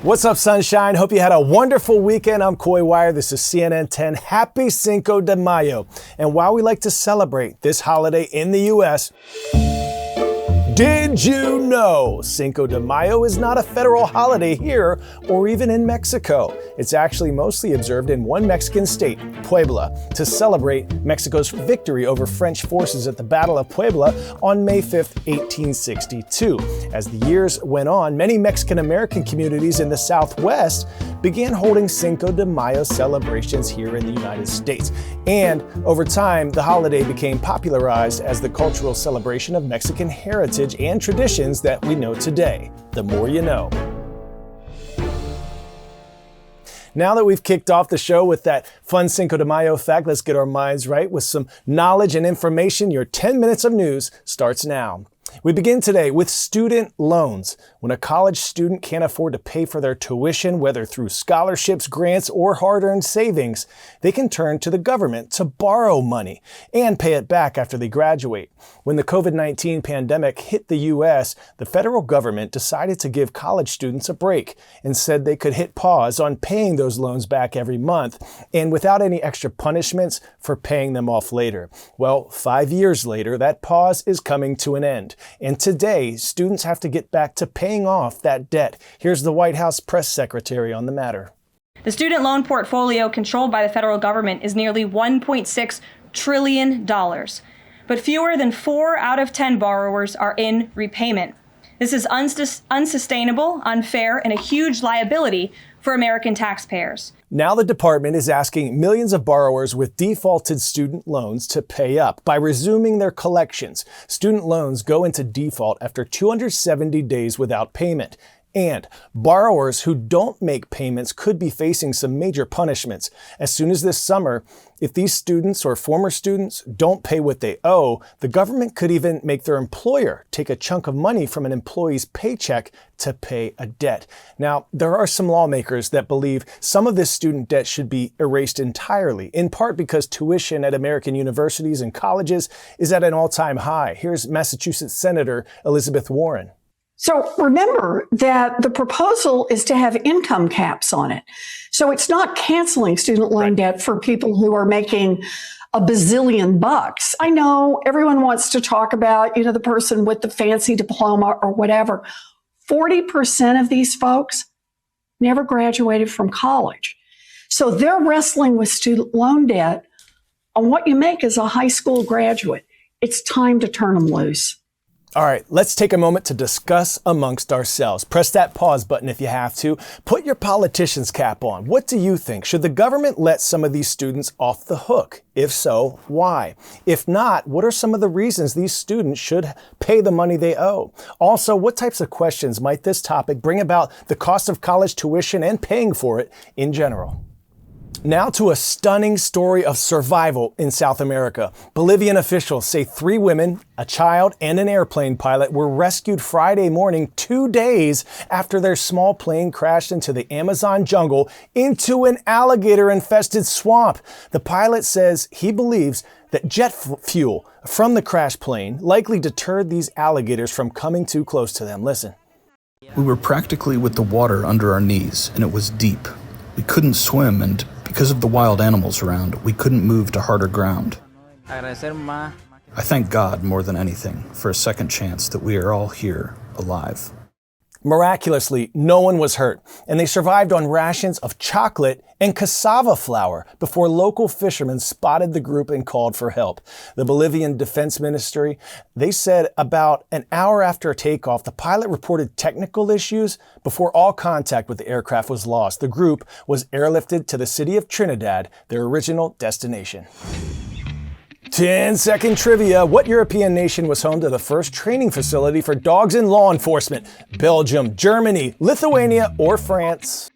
What's up, sunshine? Hope you had a wonderful weekend. I'm Coy Wire. This is CNN 10. Happy Cinco de Mayo. And while we like to celebrate this holiday in the U.S., did you know Cinco de Mayo is not a federal holiday here or even in Mexico? It's actually mostly observed in one Mexican state, Puebla, to celebrate Mexico's victory over French forces at the Battle of Puebla on May 5th, 1862. As the years went on, many Mexican-American communities in the Southwest began holding Cinco de Mayo celebrations here in the United States. And over time, the holiday became popularized as the cultural celebration of Mexican heritage and traditions that we know today. The more you know. Now that we've kicked off the show with that fun Cinco de Mayo fact, let's get our minds right with some knowledge and information. Your 10 minutes of news starts now. We begin today with student loans. When a college student can't afford to pay for their tuition, whether through scholarships, grants, or hard-earned savings, they can turn to the government to borrow money and pay it back after they graduate. When the COVID-19 pandemic hit the U.S., the federal government decided to give college students a break and said they could hit pause on paying those loans back every month and without any extra punishments for paying them off later. Well, 5 years later, that pause is coming to an end. And today, students have to get back to paying off that debt. Here's the White House press secretary on the matter. The student loan portfolio controlled by the federal government is nearly $1.6 trillion. But fewer than 4 out of 10 borrowers are in repayment. This is unsustainable, unfair, and a huge liability for American taxpayers. Now the department is asking millions of borrowers with defaulted student loans to pay up by resuming their collections. Student loans go into default after 270 days without payment. And borrowers who don't make payments could be facing some major punishments. As soon as this summer, if these students or former students don't pay what they owe, the government could even make their employer take a chunk of money from an employee's paycheck to pay a debt. Now, there are some lawmakers that believe some of this student debt should be erased entirely, in part because tuition at American universities and colleges is at an all-time high. Here's Massachusetts Senator Elizabeth Warren. So remember that the proposal is to have income caps on it. So it's not canceling student loan debt for people who are making a bazillion bucks. I know everyone wants to talk about, the person with the fancy diploma or whatever. 40% of these folks never graduated from college. So they're wrestling with student loan debt on what you make as a high school graduate. It's time to turn them loose. All right, let's take a moment to discuss amongst ourselves. Press that pause button if you have to. Put your politician's cap on. What do you think? Should the government let some of these students off the hook? If so, why? If not, what are some of the reasons these students should pay the money they owe? Also, what types of questions might this topic bring about the cost of college tuition and paying for it in general? Now to a stunning story of survival in South America. Bolivian officials say 3 women, a child, and an airplane pilot were rescued Friday morning 2 days after their small plane crashed into the Amazon jungle into an alligator-infested swamp. The pilot says he believes that jet fuel from the crash plane likely deterred these alligators from coming too close to them. Listen. We were practically with the water under our knees, and it was deep. We couldn't swim, and because of the wild animals around, we couldn't move to harder ground. I thank God more than anything for a second chance that we are all here alive. Miraculously, no one was hurt, and they survived on rations of chocolate and cassava flour before local fishermen spotted the group and called for help. The Bolivian Defense Ministry, they said about an hour after takeoff, the pilot reported technical issues before all contact with the aircraft was lost. The group was airlifted to the city of Trinidad, their original destination. 10-second trivia. What European nation was home to the first training facility for dogs in law enforcement? Belgium, Germany, Lithuania, or France?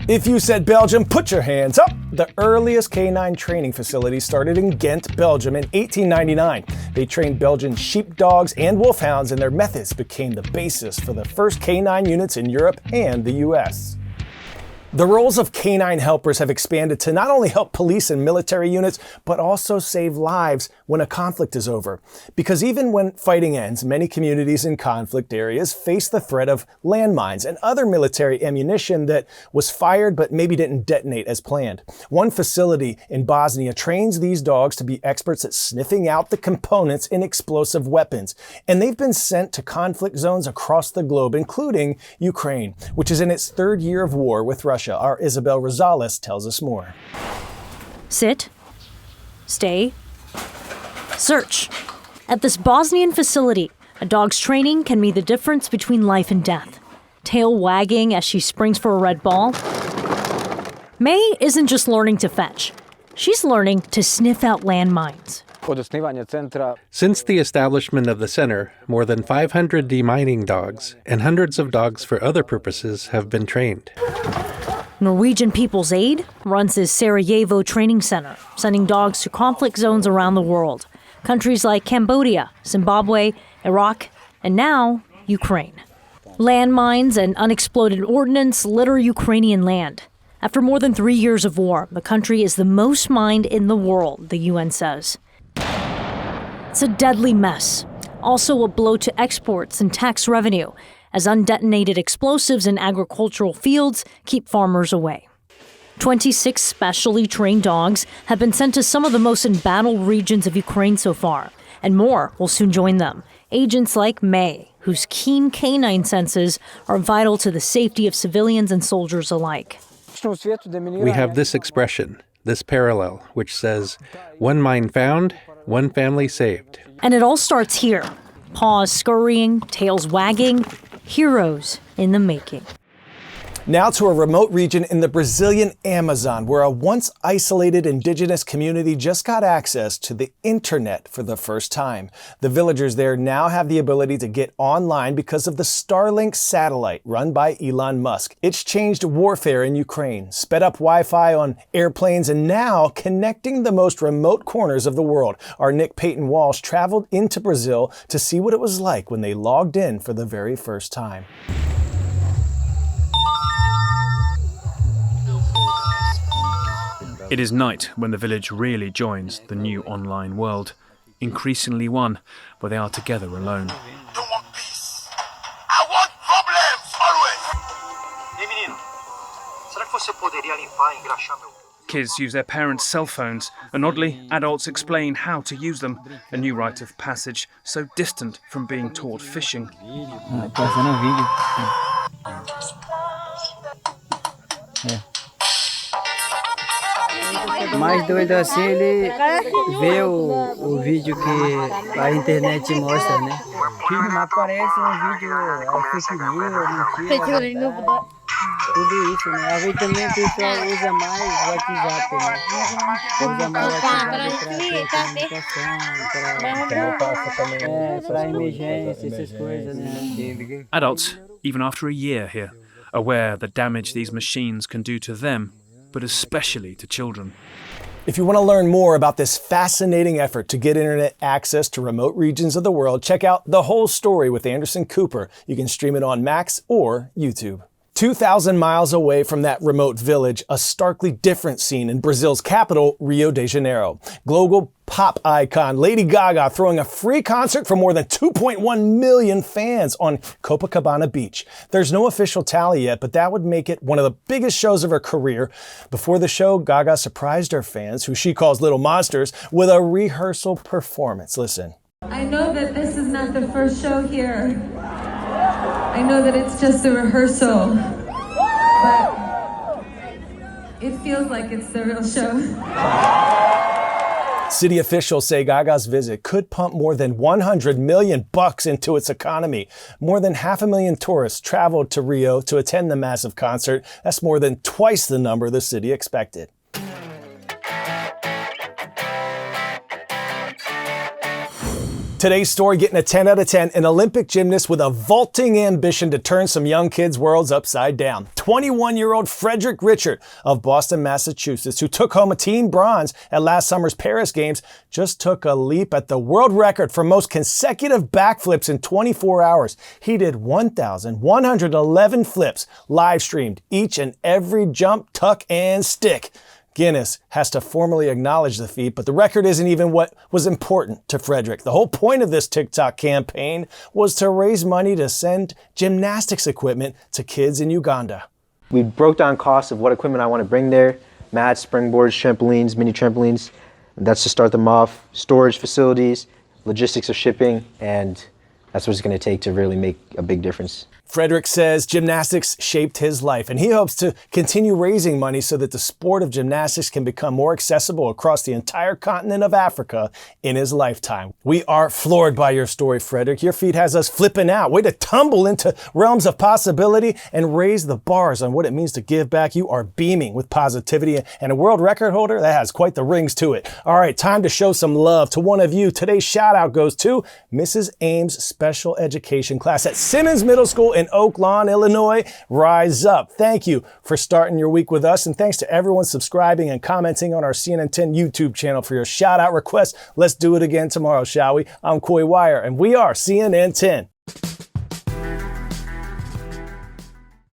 If you said Belgium, put your hands up. The earliest canine training facility started in Ghent, Belgium in 1899. They trained Belgian sheepdogs and wolfhounds, and their methods became the basis for the first canine units in Europe and the US. The roles of canine helpers have expanded to not only help police and military units, but also save lives when a conflict is over. Because even when fighting ends, many communities in conflict areas face the threat of landmines and other military ammunition that was fired but maybe didn't detonate as planned. One facility in Bosnia trains these dogs to be experts at sniffing out the components in explosive weapons. And they've been sent to conflict zones across the globe, including Ukraine, which is in its third year of war with Russia. Our Isabel Rosales tells us more. Sit, stay, search. At this Bosnian facility, a dog's training can mean the difference between life and death. Tail wagging as she springs for a red ball. May isn't just learning to fetch. She's learning to sniff out landmines. Since the establishment of the center, more than 500 demining dogs and hundreds of dogs for other purposes have been trained. Norwegian People's Aid runs this Sarajevo training center, sending dogs to conflict zones around the world. Countries like Cambodia, Zimbabwe, Iraq, and now Ukraine. Landmines and unexploded ordnance litter Ukrainian land. After more than 3 years of war, the country is the most mined in the world, the UN says. It's a deadly mess. Also a blow to exports and tax revenue, as undetonated explosives in agricultural fields keep farmers away. 26 specially trained dogs have been sent to some of the most embattled regions of Ukraine so far, and more will soon join them. Agents like May, whose keen canine senses are vital to the safety of civilians and soldiers alike. We have this expression, this parallel, which says, one mine found, one family saved. And it all starts here. Paws scurrying, tails wagging, heroes in the making. Now to a remote region in the Brazilian Amazon, where a once isolated indigenous community just got access to the internet for the first time. The villagers there now have the ability to get online because of the Starlink satellite run by Elon Musk. It's changed warfare in Ukraine, sped up Wi-Fi on airplanes, and now connecting the most remote corners of the world. Our Nick Peyton Walsh traveled into Brazil to see what it was like when they logged in for the very first time. It is night when the village really joins the new online world, increasingly one where they are together alone. I don't want peace. I want problems, always. Kids use their parents' cell phones, and oddly, adults explain how to use them, a new rite of passage so distant from being taught fishing. Mais doido assim, ele vê o vídeo que a internet mostra, né? Não aparece vídeo, fake news, mentira, tudo isso, né? Às vezes também o pessoal usa mais o WhatsApp, né? Usa mais o WhatsApp para emergência, essas coisas, né? Adults, even after a year here, aware the damage these machines can do to them, but especially to children. If you want to learn more about this fascinating effort to get internet access to remote regions of the world, check out The Whole Story with Anderson Cooper. You can stream it on Max or YouTube. 2,000 miles away from that remote village, a starkly different scene in Brazil's capital, Rio de Janeiro. Global pop icon Lady Gaga throwing a free concert for more than 2.1 million fans on Copacabana Beach. There's no official tally yet, but that would make it one of the biggest shows of her career. Before the show, Gaga surprised her fans, who she calls little monsters, with a rehearsal performance. Listen. I know that this is not the first show here. I know that it's just a rehearsal, but it feels like it's the real show. City officials say Gaga's visit could pump more than $100 million into its economy. More than 500,000 tourists traveled to Rio to attend the massive concert. That's more than twice the number the city expected. Today's story getting a 10 out of 10, an Olympic gymnast with a vaulting ambition to turn some young kids' worlds upside down. 21-year-old Frederick Richard of Boston, Massachusetts, who took home a team bronze at last summer's Paris Games, just took a leap at the world record for most consecutive backflips in 24 hours. He did 1,111 flips, live streamed each and every jump, tuck, and stick. Guinness has to formally acknowledge the feat, but the record isn't even what was important to Frederick. The whole point of this TikTok campaign was to raise money to send gymnastics equipment to kids in Uganda. We broke down costs of what equipment I want to bring there: mats, springboards, trampolines, mini trampolines. That's to start them off. Storage facilities, logistics of shipping, and that's what it's going to take to really make a big difference. Frederick says gymnastics shaped his life, and he hopes to continue raising money so that the sport of gymnastics can become more accessible across the entire continent of Africa in his lifetime. We are floored by your story, Frederick. Your feat has us flipping out. Way to tumble into realms of possibility and raise the bars on what it means to give back. You are beaming with positivity, and a world record holder that has quite the rings to it. All right, time to show some love to one of you. Today's shout out goes to Mrs. Ames' special education class at Simmons Middle School in Oak Lawn, Illinois. Rise up. Thank you for starting your week with us, and thanks to everyone subscribing and commenting on our CNN 10 YouTube channel for your shout out requests. Let's do it again tomorrow, shall we? I'm Coy Wire, and we are CNN 10.